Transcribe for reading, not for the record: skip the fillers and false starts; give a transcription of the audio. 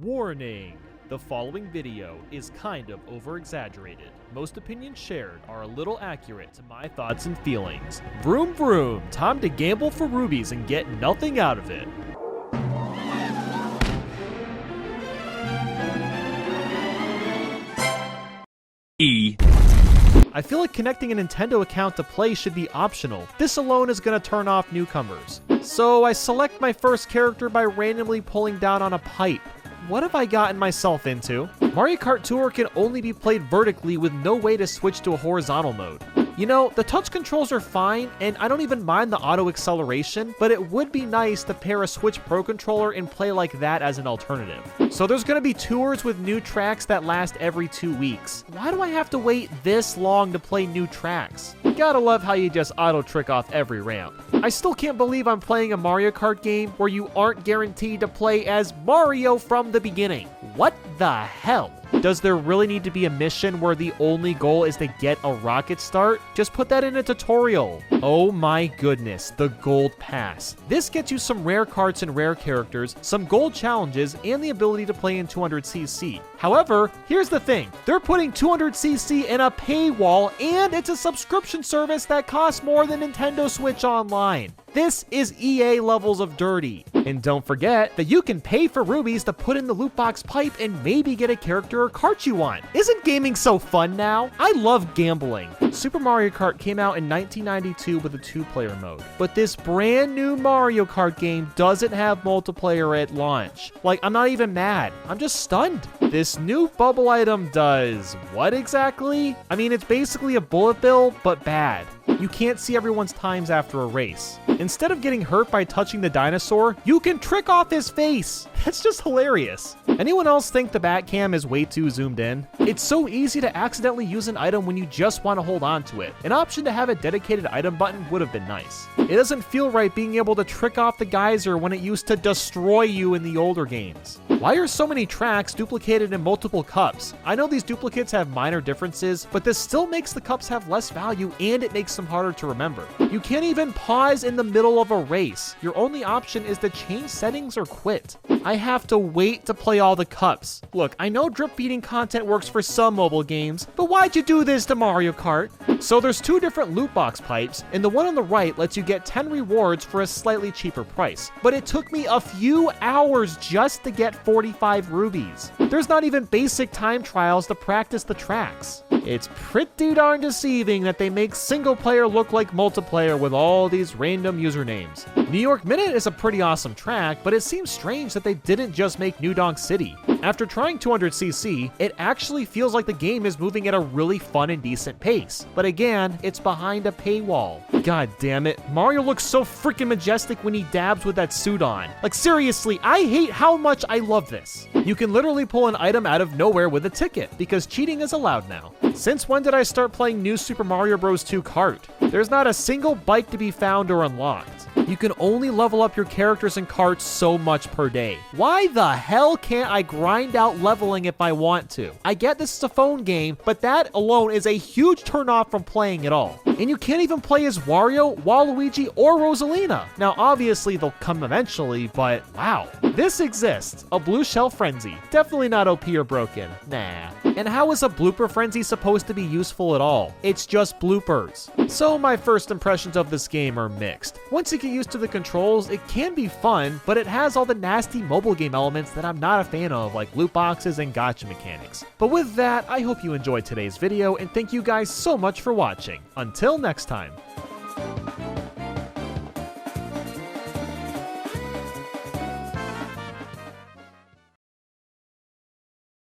Warning! The following video is kind of over-exaggerated. Most opinions shared are a little accurate to my thoughts and feelings. Vroom vroom, time to gamble for rubies and get nothing out of it. I feel like connecting a Nintendo account to play should be optional. This alone is gonna turn off newcomers. So I select my first character by randomly pulling down on a pipe. What have I gotten myself into? Mario Kart Tour can only be played vertically with no way to switch to a horizontal mode. You know, the touch controls are fine, and I don't even mind the auto acceleration, but it would be nice to pair a Switch Pro controller and play like that as an alternative. So there's gonna be tours with new tracks that last every 2 weeks. Why do I have to wait this long to play new tracks? Gotta love how you just auto trick off every ramp. I still can't believe I'm playing a Mario Kart game where you aren't guaranteed to play as Mario from the beginning. What the hell? Does there really need to be a mission where the only goal is to get a rocket start? Just put that in a tutorial. Oh my goodness, the Gold Pass. This gets you some rare carts and rare characters, some gold challenges, and the ability to play in 200cc. However, here's the thing. They're putting 200cc in a paywall, and it's a subscription service that costs more than Nintendo Switch Online. This is EA levels of dirty. And don't forget that you can pay for rubies to put in the loot box pipe and maybe get a character or cart you want. Isn't gaming so fun now? I love gambling. Super Mario Kart came out in 1992 with a 2-player mode, but this brand new Mario Kart game doesn't have multiplayer at launch. Like, I'm not even mad. I'm just stunned. This new bubble item does what exactly? I mean, it's basically a bullet bill, but bad. You can't see everyone's times after a race. Instead of getting hurt by touching the dinosaur, you can trick off his face. That's just hilarious. Anyone else think the Batcam is way too zoomed in? It's so easy to accidentally use an item when you just want to hold on to it. An option to have a dedicated item button would have been nice. It doesn't feel right being able to trick off the geyser when it used to destroy you in the older games. Why are so many tracks duplicated in multiple cups? I know these duplicates have minor differences, but this still makes the cups have less value and it makes them harder to remember. You can't even pause in the middle of a race. Your only option is to change settings or quit. I have to wait to play all the cups. Look, I know drip feeding content works for some mobile games, but why'd you do this to Mario Kart? So there's 2 different loot box pipes, and the one on the right lets you get 10 rewards for a slightly cheaper price. But it took me a few hours just to get 45 rubies. There's not even basic time trials to practice the tracks. It's pretty darn deceiving that they make single player look like multiplayer with all these random usernames. New York Minute is a pretty awesome track, but it seems strange that they didn't just make New Donk City. After trying 200cc, it actually feels like the game is moving at a really fun and decent pace. But again, it's behind a paywall. God damn it, Mario looks so freaking majestic when he dabs with that suit on. Like seriously, I hate how much I love this. You can literally pull an item out of nowhere with a ticket, because cheating is allowed now. Since when did I start playing New Super Mario Bros. 2 Kart? There's not a single bike to be found or unlocked. You can only level up your characters and carts so much per day. Why the hell can't I grind out leveling if I want to? I get this is a phone game, but that alone is a huge turnoff from playing at all. And you can't even play as Wario, Waluigi, or Rosalina. Now, obviously, they'll come eventually, but wow. This exists. A blue shell frenzy. Definitely not OP or broken. Nah. And how is a blooper frenzy supposed to be useful at all? It's just bloopers. So my first impressions of this game are mixed. Once you get used to the controls, it can be fun, but it has all the nasty mobile game elements that I'm not a fan of, like loot boxes and gacha mechanics. But with that, I hope you enjoyed today's video, and thank you guys so much for watching. Until next time.